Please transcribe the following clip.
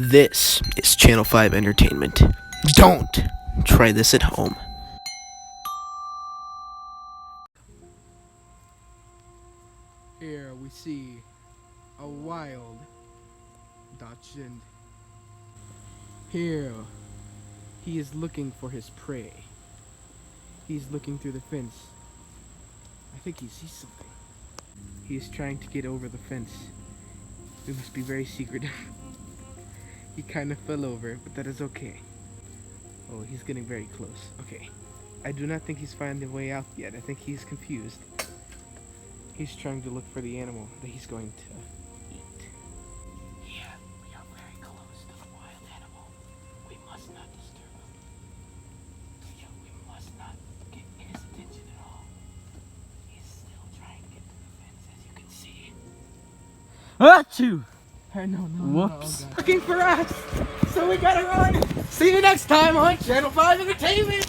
This is Channel 5 Entertainment. Don't try this at home. Here we see a wild Dachshund. Here, he is looking for his prey. He's looking through the fence. I think he sees something. He is trying to get over the fence. We must be very secretive. He kind of fell over, but that is okay. Oh, he's getting very close. Okay. I do not think he's finding a way out yet. I think he's confused. He's trying to look for the animal that he's going to eat. Here, we are very close to the wild animal. We must not disturb him. Yeah, we must not get his attention at all. He's still trying to get to the fence, as you can see. Achoo! No. Whoops. Looking for us! So we gotta run! See you next time on Channel 5 Entertainment!